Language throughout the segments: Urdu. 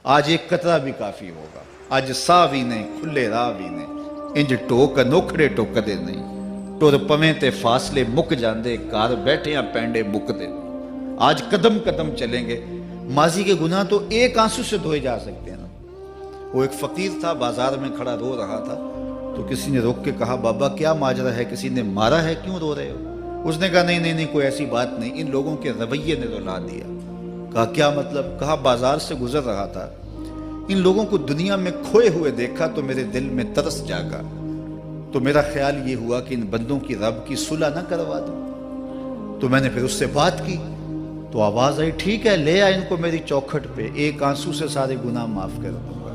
آج ایک قطرہ بھی کافی ہوگا، اج ساہ بھی نہیں کھلے راہ بھی نہیں، انج ٹوک انوکھڑے ٹوکدے نہیں، ٹر پویں تے فاصلے مک جاندے، گھر بیٹھیاں پینڈے مکدے نہیں۔ آج قدم قدم چلیں گے۔ ماضی کے گناہ تو ایک آنسو سے دھوئے جا سکتے ہیں نا۔ وہ ایک فقیر تھا، بازار میں کھڑا رو رہا تھا، تو کسی نے روک کے کہا بابا کیا ماجرا ہے، کسی نے مارا ہے، کیوں رو رہے ہو؟ اس نے کہا نہیں کوئی ایسی بات نہیں، ان لوگوں کے رویے نے رلا دیا۔ کہا کیا مطلب؟ کہا بازار سے گزر رہا تھا، ان لوگوں کو دنیا میں کھوئے ہوئے دیکھا تو میرے دل میں ترس جاگا، تو میرا خیال یہ ہوا کہ ان بندوں کی رب کی صلح نہ کروا دوں۔ تو میں نے پھر اس سے بات کی، تو آواز آئی ٹھیک ہے لے آ ان کو میری چوکھٹ پہ، ایک آنسو سے سارے گناہ معاف کر دوں گا۔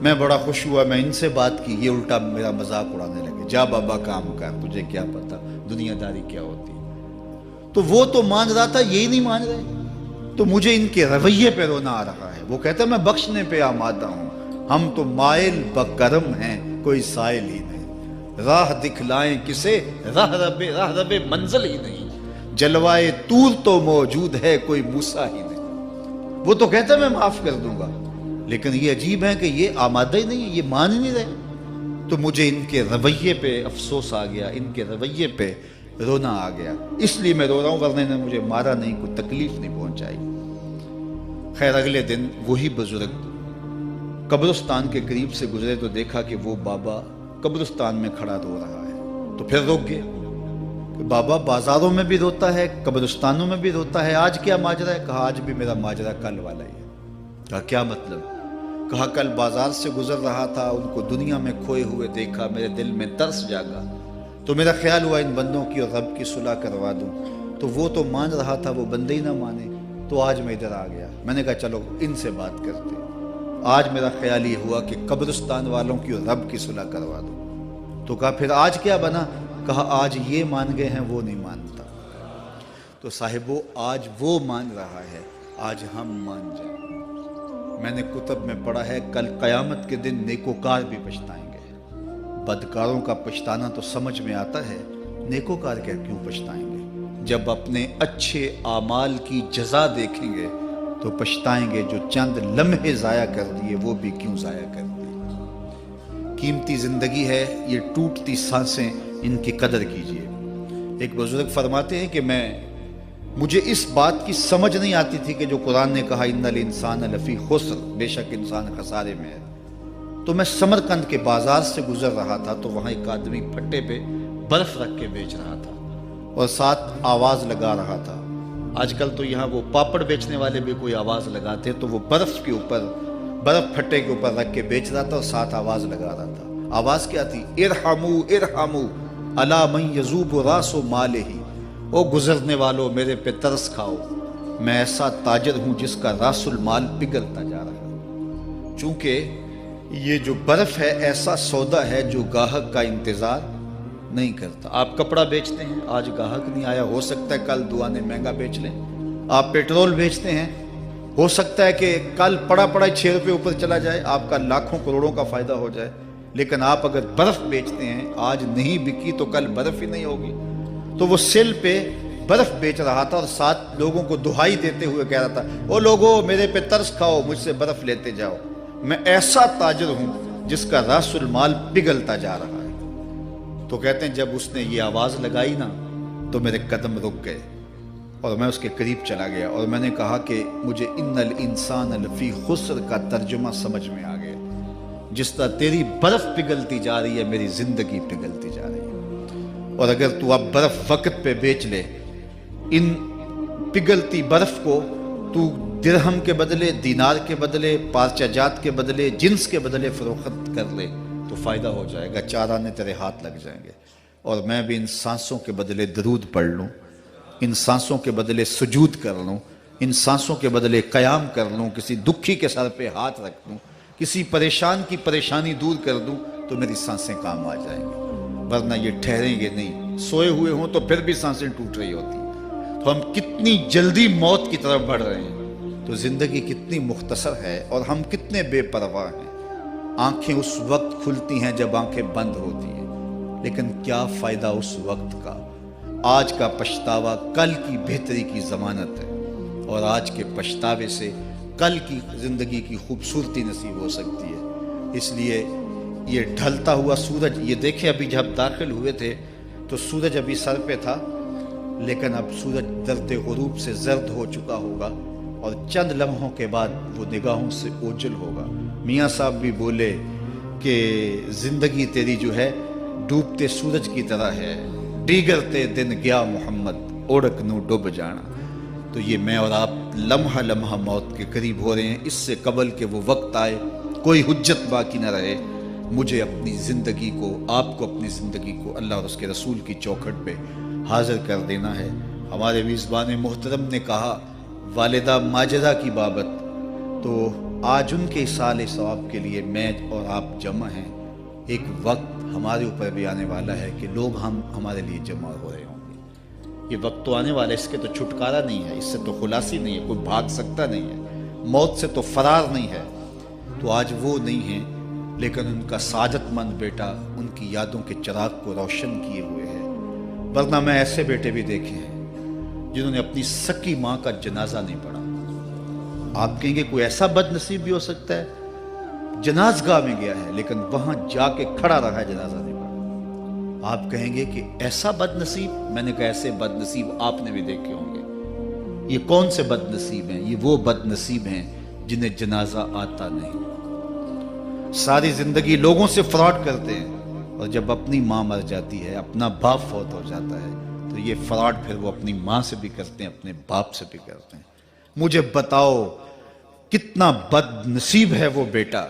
میں بڑا خوش ہوا، میں ان سے بات کی، یہ الٹا میرا مذاق اڑانے لگے، جا بابا کام کر، تجھے کیا پتا دنیا داری کیا ہوتی ہے۔ تو وہ تو مان رہا تھا، یہی نہیں مان رہے، تو مجھے ان کے رویے پہ رونا آ رہا ہے۔ وہ کہتا ہے میں بخشنے پہ آمادہ ہوں، ہم تو مائل بکرم ہیں، کوئی سائل ہی نہیں، راہ دکھلائیں کسے، راہ رب منزل ہی نہیں، جلوائے طور تو موجود ہے، کوئی موسیٰ ہی نہیں۔ وہ تو کہتا ہے میں معاف کر دوں گا، لیکن یہ عجیب ہے کہ یہ آمادہ ہی نہیں ہے، یہ مان ہی نہیں رہے۔ تو مجھے ان کے رویے پہ افسوس آ گیا، ان کے رویے پہ رونا آ گیا، اس لیے میں رو رہا ہوں، ورنہ نے مجھے مارا نہیں، کوئی تکلیف نہیں پہنچائی۔ خیر اگلے دن وہی بزرگ قبرستان کے قریب سے گزرے تو دیکھا کہ وہ بابا قبرستان میں کھڑا رو رہا ہے، تو پھر روک گیا کہ بابا بازاروں میں بھی روتا ہے، قبرستانوں میں بھی روتا ہے، آج کیا ماجرا ہے؟ کہا آج بھی میرا ماجرا کل والا ہی ہے۔ کہا کیا مطلب؟ کہا کل بازار سے گزر رہا تھا، ان کو دنیا میں کھوئے ہوئے دیکھا، میرے دل میں ترس جاگا، تو میرا خیال ہوا ان بندوں کی اور رب کی صلح کروا دوں، تو وہ تو مان رہا تھا، وہ بندے ہی نہ مانے، تو آج میں ادھر آ گیا۔ میں نے کہا چلو ان سے بات کرتے۔ آج میرا خیال یہ ہوا کہ قبرستان والوں کی اور رب کی صلح کروا دوں۔ تو کہا پھر آج کیا بنا؟ کہا آج یہ مان گئے ہیں، وہ نہیں مانتا۔ تو صاحبو آج وہ مان رہا ہے، آج ہم مان جائیں۔ میں نے کتب میں پڑھا ہے کل قیامت کے دن نیکوکار بھی پچھتائیں گے۔ بدکاروں کا پچھتانا تو سمجھ میں آتا ہے، نیکوکار کیوں پچھتائیں گے؟ جب اپنے اچھے اعمال کی جزا دیکھیں گے تو پچھتائیں گے، جو چند لمحے ضائع کر دیے وہ بھی کیوں ضائع کر دیے۔ قیمتی زندگی ہے، یہ ٹوٹتی سانسیں، ان کی قدر کیجیے۔ ایک بزرگ فرماتے ہیں کہ مجھے اس بات کی سمجھ نہیں آتی تھی کہ جو قرآن نے کہا ان الانسان لفی خسر، بے شک انسان خسارے میں ہے، تو میں سمرقند کے بازار سے گزر رہا تھا تو وہاں ایک آدمی پھٹے پہ برف رکھ کے بیچ رہا تھا اور ساتھ آواز لگا رہا تھا۔ آج کل تو یہاں وہ پاپڑ بیچنے والے بھی کوئی آواز لگاتے، تو وہ برف پھٹے کے اوپر رکھ کے بیچ رہا تھا اور ساتھ آواز لگا رہا تھا۔ آواز کیا تھی؟ ارحمو ارحمو الا من یذوب راس مالہ، او گزرنے والوں میرے پہ ترس کھاؤ، میں ایسا تاجر ہوں جس کا راس المال پگھلتا جا رہا ہے۔ چونکہ یہ جو برف ہے ایسا سودا ہے جو گاہک کا انتظار نہیں کرتا۔ آپ کپڑا بیچتے ہیں، آج گاہک نہیں آیا، ہو سکتا ہے کل دعانے مہنگا بیچ لیں۔ آپ پیٹرول بیچتے ہیں، ہو سکتا ہے کہ کل پڑا 6 روپے اوپر چلا جائے، آپ کا لاکھوں کروڑوں کا فائدہ ہو جائے۔ لیکن آپ اگر برف بیچتے ہیں، آج نہیں بکی تو کل برف ہی نہیں ہوگی۔ تو وہ سیل پہ برف بیچ رہا تھا اور ساتھ لوگوں کو دہائی دیتے ہوئے کہہ رہا تھا، او لوگو میرے پہ ترس کھاؤ، مجھ سے برف لیتے جاؤ، میں ایسا تاجر ہوں جس کا راس المال پگھلتا جا رہا ہے۔ تو کہتے ہیں جب اس نے یہ آواز لگائی نا تو میرے قدم رک گئے اور میں اس کے قریب چلا گیا اور میں نے کہا کہ مجھے ان الانسان لفی خسر کا ترجمہ سمجھ میں آ گیا۔ جس طرح تیری برف پگھلتی جا رہی ہے، میری زندگی پگھلتی جا رہی ہے، اور اگر تو اب برف وقت پہ بیچ لے، ان پگھلتی برف کو تو درہم کے بدلے، دینار کے بدلے، پارچہ جات کے بدلے، جنس کے بدلے فروخت کر لے تو فائدہ ہو جائے گا، 4 آنے تیرے ہاتھ لگ جائیں گے۔ اور میں بھی ان سانسوں کے بدلے درود پڑھ لوں، ان سانسوں کے بدلے سجود کر لوں، ان سانسوں کے بدلے قیام کر لوں، کسی دکھی کے سر پہ ہاتھ رکھ دوں، کسی پریشان کی پریشانی دور کر دوں تو میری سانسیں کام آ جائیں گی، ورنہ یہ ٹھہریں گے نہیں۔ سوئے ہوئے ہوں تو پھر بھی سانسیں ٹوٹ رہی ہوتی ہیں۔ تو ہم کتنی جلدی موت کی طرف بڑھ رہے ہیں، تو زندگی کتنی مختصر ہے اور ہم کتنے بے پرواہ ہیں۔ آنکھیں اس وقت کھلتی ہیں جب آنکھیں بند ہوتی ہیں، لیکن کیا فائدہ اس وقت کا؟ آج کا پچھتاوا کل کی بہتری کی ضمانت ہے، اور آج کے پچھتاوے سے کل کی زندگی کی خوبصورتی نصیب ہو سکتی ہے۔ اس لیے یہ ڈھلتا ہوا سورج، یہ دیکھیں ابھی جب داخل ہوئے تھے تو سورج ابھی سر پہ تھا، لیکن اب سورج درد غروب سے زرد ہو چکا ہوگا اور چند لمحوں کے بعد وہ نگاہوں سے اوجھل ہوگا۔ میاں صاحب بھی بولے کہ زندگی تیری جو ہے ڈوبتے سورج کی طرح ہے، ڈیگرتے دن گیا محمد اوڑک نو ڈوب جانا۔ تو یہ میں اور آپ لمحہ لمحہ موت کے قریب ہو رہے ہیں۔ اس سے قبل کہ وہ وقت آئے کوئی حجت باقی نہ رہے، مجھے اپنی زندگی کو، آپ کو اپنی زندگی کو اللہ اور اس کے رسول کی چوکھٹ پہ حاضر کر دینا ہے۔ ہمارے میزبان محترم نے کہا والدہ ماجدہ کی بابت، تو آج ان کے اصالِ ثواب کے لیے میں اور آپ جمع ہیں۔ ایک وقت ہمارے اوپر بھی آنے والا ہے کہ لوگ ہمارے لیے جمع ہو رہے ہوں گے۔ یہ وقت تو آنے والا ہے، اس کے تو چھٹکارا نہیں ہے، اس سے تو خلاصی نہیں ہے، کوئی بھاگ سکتا نہیں ہے، موت سے تو فرار نہیں ہے۔ تو آج وہ نہیں ہیں، لیکن ان کا سعادت مند بیٹا ان کی یادوں کے چراغ کو روشن کیے ہوئے ہے۔ ورنہ میں ایسے بیٹے بھی دیکھے ہیں جنہوں نے اپنی سکی ماں کا جنازہ نہیں پڑھا۔ آپ کہیں گے کوئی ایسا بد نصیب بھی ہو سکتا ہے، جنازگاہ میں گیا ہے لیکن وہاں جا کے کھڑا رہا ہے، جنازہ نہیں پڑھا۔ آپ کہیں گے کہ ایسا بد نصیب، میں نے کہا ایسے بد نصیب آپ نے بھی دیکھے ہوں گے۔ یہ کون سے بد نصیب ہیں؟ یہ وہ بد نصیب ہیں جنہیں جنازہ آتا نہیں، ساری زندگی لوگوں سے فراڈ کرتے ہیں، اور جب اپنی ماں مر جاتی ہے، اپنا باپ فوت ہو جاتا ہے، تو یہ فراڈ پھر وہ اپنی ماں سے بھی کرتے ہیں، اپنے باپ سے بھی کرتے ہیں۔ مجھے بتاؤ کتنا بد نصیب ہے وہ بیٹا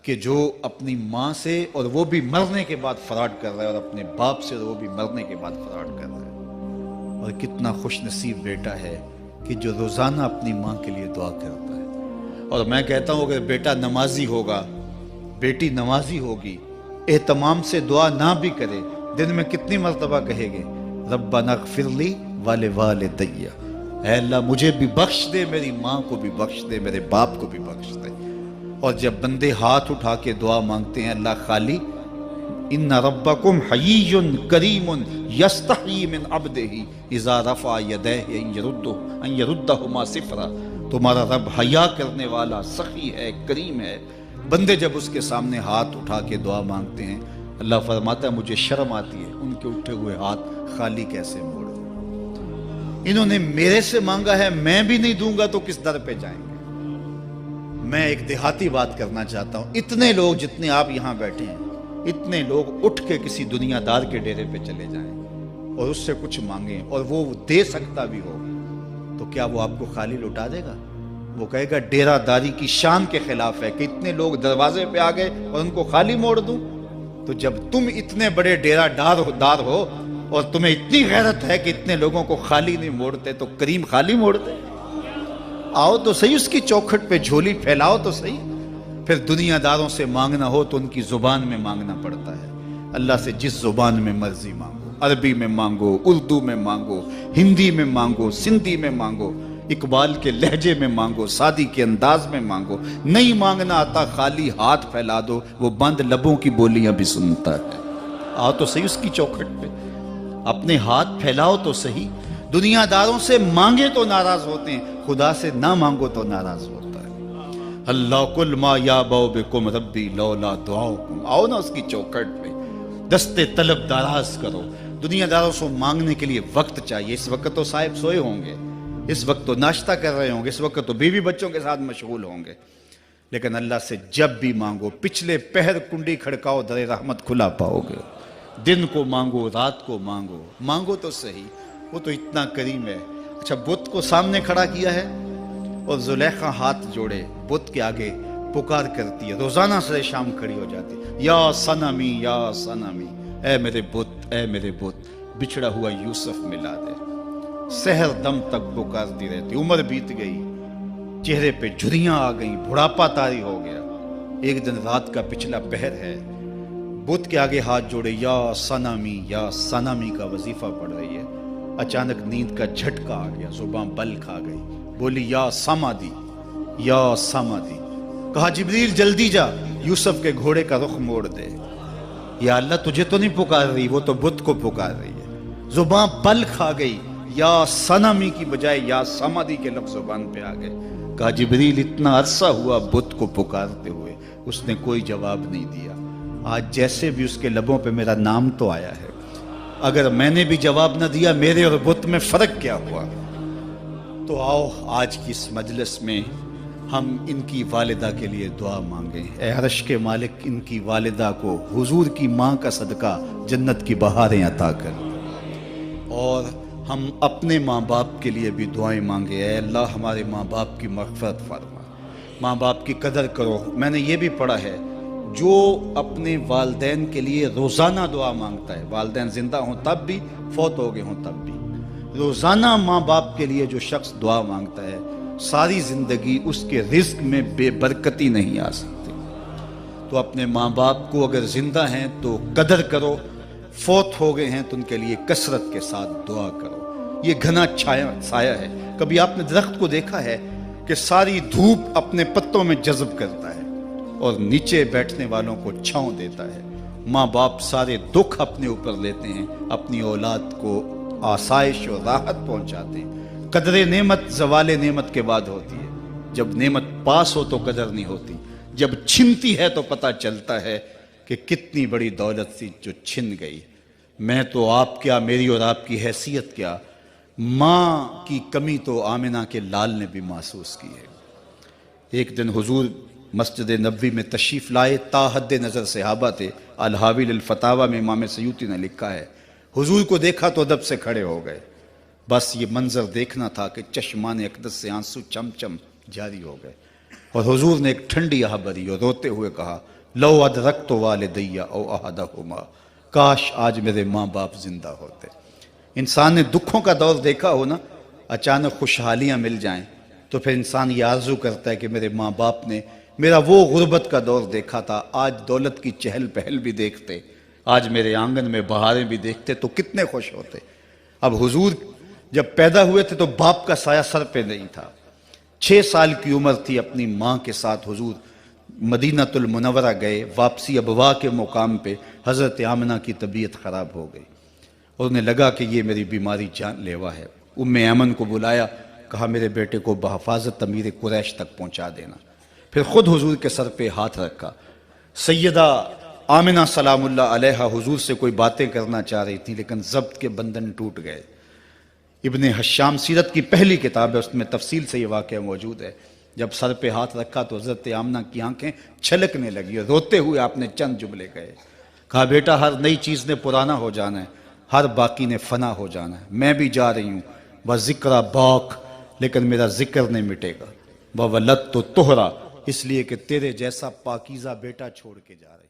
کہ جو اپنی ماں سے، اور وہ بھی مرنے کے بعد فراڈ کر رہا ہے، اور اپنے باپ سے وہ بھی مرنے کے بعد فراڈ کر رہا ہے۔ اور کتنا خوش نصیب بیٹا ہے کہ جو روزانہ اپنی ماں کے لیے دعا کرتا ہے۔ اور میں کہتا ہوں اگر بیٹا نمازی ہوگا، بیٹی نمازی ہوگی، اہتمام سے دعا نہ بھی کرے، دن میں کتنی مرتبہ کہے گے ربنا اغفر لی ولوالدی، اے اللہ مجھے بھی بخش دے، میری ماں کو بھی بخش دے، میرے باپ کو بھی بخش دے۔ اور جب بندے ہاتھ اٹھا کے دعا مانگتے ہیں اللہ خالی ان ربکم حیی کریم یستحیی من عبدہ اذا رفع یدیہ ان یردہما صفرا، تمہارا رب حیا کرنے والا سخی ہے، کریم ہے۔ بندے جب اس کے سامنے ہاتھ اٹھا کے دعا مانگتے ہیں، اللہ فرماتا ہے مجھے شرم آتی ہے ان کے اٹھے ہوئے ہاتھ خالی کیسے موڑ دوں۔ انہوں نے میرے سے مانگا ہے، میں بھی نہیں دوں گا تو کس در پہ جائیں گے۔ میں ایک دیہاتی بات کرنا چاہتا ہوں، اتنے لوگ جتنے آپ یہاں بیٹھے ہیں، اتنے لوگ اٹھ کے کسی دنیا دار کے ڈیرے پہ چلے جائیں اور اس سے کچھ مانگیں اور وہ دے سکتا بھی ہو، تو کیا وہ آپ کو خالی لوٹا دے گا؟ وہ کہے گا ڈیرہ داری کی شان کے خلاف ہے کہ اتنے لوگ دروازے پہ آ گئے اور ان کو خالی موڑ دوں۔ تو جب تم اتنے بڑے ڈیرہ دار ہو اور تمہیں اتنی غیرت ہے کہ اتنے لوگوں کو خالی نہیں موڑتے، تو کریم خالی موڑتے؟ آؤ تو صحیح اس کی چوکھٹ پہ جھولی پھیلاؤ تو صحیح۔ پھر دنیا داروں سے مانگنا ہو تو ان کی زبان میں مانگنا پڑتا ہے۔ اللہ سے جس زبان میں مرضی مانگو، عربی میں مانگو، اردو میں مانگو، ہندی میں مانگو، سندھی میں مانگو، اقبال کے لہجے میں مانگو، سادی کے انداز میں مانگو۔ نہیں مانگنا آتا خالی ہاتھ پھیلا دو، وہ بند لبوں کی بولیاں بھی سنتا ہے۔ آؤ تو صحیح اس کی چوکھٹ پہ، اپنے ہاتھ پھیلاؤ تو صحیح۔ دنیا داروں سے مانگے تو ناراض ہوتے ہیں، خدا سے نہ مانگو تو ناراض ہوتا ہے۔ اللہ کل ما یابو بکم ربی لولا دعاؤکم، آؤ نا اس کی چوکھٹ پہ، دستے طلب دراز کرو۔ دنیا داروں سے مانگنے کے لیے وقت چاہیے۔ اس وقت تو صاحب سوئے ہوں گے، اس وقت تو ناشتہ کر رہے ہوں گے، اس وقت تو بیوی بچوں کے ساتھ مشغول ہوں گے، لیکن اللہ سے جب بھی مانگو، پچھلے پہر کنڈی کھڑکاؤ در رحمت کھلا پاؤ گے۔ دن کو مانگو، رات کو مانگو، مانگو تو صحیح، وہ تو اتنا کریم ہے۔ اچھا بت کو سامنے کھڑا کیا ہے اور زلیخا ہاتھ جوڑے بت کے آگے پکار کرتی ہے، روزانہ سے شام کھڑی ہو جاتی ہے، یا صنمی یا صنمی، اے میرے بت، اے میرے بت، بچھڑا ہوا یوسف ملا دے۔ سحر دم تک پکارتی رہتی، عمر بیت گئی، چہرے پہ جھریاں آ گئیں، بڑھاپا طاری ہو گیا۔ ایک دن رات کا پچھلا پہر ہے، بت کے آگے ہاتھ جوڑے یا صنمی کا وظیفہ پڑھ رہی ہے۔ اچانک نیند کا جھٹکا آ گیا، زبان بل کھا گئی، بولی یا سمادی، یا سمادی۔ کہا جبریل جلدی جا، یوسف کے گھوڑے کا رخ موڑ دے۔ یا اللہ تجھے تو نہیں پکار رہی، وہ تو بت کو پکار رہی ہے۔ زبان بل کھا گئی، یا صنمی کی بجائے یا سمادی کے لفظ زبان پہ آ گئے۔ کہا جبریل اتنا عرصہ ہوا بت کو پکارتے ہوئے، اس نے کوئی جواب نہیں دیا، آج جیسے بھی اس کے لبوں پہ میرا نام تو آیا ہے، اگر میں نے بھی جواب نہ دیا میرے اور بت میں فرق کیا ہوا؟ تو آؤ آج کی اس مجلس میں ہم ان کی والدہ کے لیے دعا مانگیں۔ اے عرش کے مالک، ان کی والدہ کو حضور کی ماں کا صدقہ جنت کی بہاریں عطا کر، اور ہم اپنے ماں باپ کے لیے بھی دعائیں مانگے۔ اے اللہ ہمارے ماں باپ کی مغفرت فرما، ماں باپ کی قدر کرو۔ میں نے یہ بھی پڑھا ہے، جو اپنے والدین کے لیے روزانہ دعا مانگتا ہے، والدین زندہ ہوں تب بھی، فوت ہو گئے ہوں تب بھی، روزانہ ماں باپ کے لیے جو شخص دعا مانگتا ہے، ساری زندگی اس کے رزق میں بے برکتی نہیں آ سکتی۔ تو اپنے ماں باپ کو اگر زندہ ہیں تو قدر کرو، فوت ہو گئے ہیں تو ان کے لیے کثرت کے ساتھ دعا کرو۔ یہ گھنا سایہ ہے۔ کبھی آپ نے درخت کو دیکھا ہے کہ ساری دھوپ اپنے پتوں میں جذب کرتا ہے اور نیچے بیٹھنے والوں کو چھاؤں دیتا ہے؟ ماں باپ سارے دکھ اپنے اوپر لیتے ہیں، اپنی اولاد کو آسائش اور راحت پہنچاتے ہیں۔ قدر نعمت زوال نعمت کے بعد ہوتی ہے، جب نعمت پاس ہو تو قدر نہیں ہوتی، جب چھنتی ہے تو پتہ چلتا ہے کہ کتنی بڑی دولت تھی جو چھن گئی۔ میں تو آپ کیا، میری اور آپ کی حیثیت کیا، ماں کی کمی تو آمنہ کے لال نے بھی محسوس کی ہے۔ ایک دن حضور مسجد نبوی میں تشریف لائے، تا حد نظر صحابہ تھے۔ الحاوی للفتاوی میں امام سیوطی نے لکھا ہے، حضور کو دیکھا تو ادب سے کھڑے ہو گئے، بس یہ منظر دیکھنا تھا کہ چشمان اقدس سے آنسو چم چم جاری ہو گئے، اور حضور نے ایک ٹھنڈی آہ بھری اور روتے ہوئے کہا، لو ادرکت والدی او احدہما، کاش آج میرے ماں باپ زندہ ہوتے۔ انسان نے دکھوں کا دور دیکھا ہو نا، اچانک خوشحالیاں مل جائیں تو پھر انسان یہ آرزو کرتا ہے کہ میرے ماں باپ نے میرا وہ غربت کا دور دیکھا تھا، آج دولت کی چہل پہل بھی دیکھتے، آج میرے آنگن میں بہاریں بھی دیکھتے تو کتنے خوش ہوتے۔ اب حضور جب پیدا ہوئے تھے تو باپ کا سایہ سر پہ نہیں تھا، 6 سال کی عمر تھی، اپنی ماں کے ساتھ حضور مدینہ المنورہ گئے، واپسی ابوا کے مقام پہ حضرت آمنہ کی طبیعت خراب ہو گئی، اور انہیں لگا کہ یہ میری بیماری جان لیوا ہے۔ ام ایمن کو بلایا، کہا میرے بیٹے کو بحفاظت امیر قریش تک پہنچا دینا، پھر خود حضور کے سر پہ ہاتھ رکھا۔ سیدہ آمنہ سلام اللہ علیہا حضور سے کوئی باتیں کرنا چاہ رہی تھی لیکن ضبط کے بندھن ٹوٹ گئے۔ ابن حشام سیرت کی پہلی کتاب ہے، اس میں تفصیل سے یہ واقعہ موجود ہے۔ جب سر پہ ہاتھ رکھا تو حضرت آمنہ کی آنکھیں چھلکنے لگی اور روتے ہوئے آپ نے چند جملے کہے، کہا بیٹا ہر نئی چیز نے پرانا ہو جانا ہے، ہر باقی نے فنا ہو جانا ہے، میں بھی جا رہی ہوں، وذکر باق، لیکن میرا ذکر نہیں مٹے گا، وولدت طہرا، اس لیے کہ تیرے جیسا پاکیزہ بیٹا چھوڑ کے جا رہی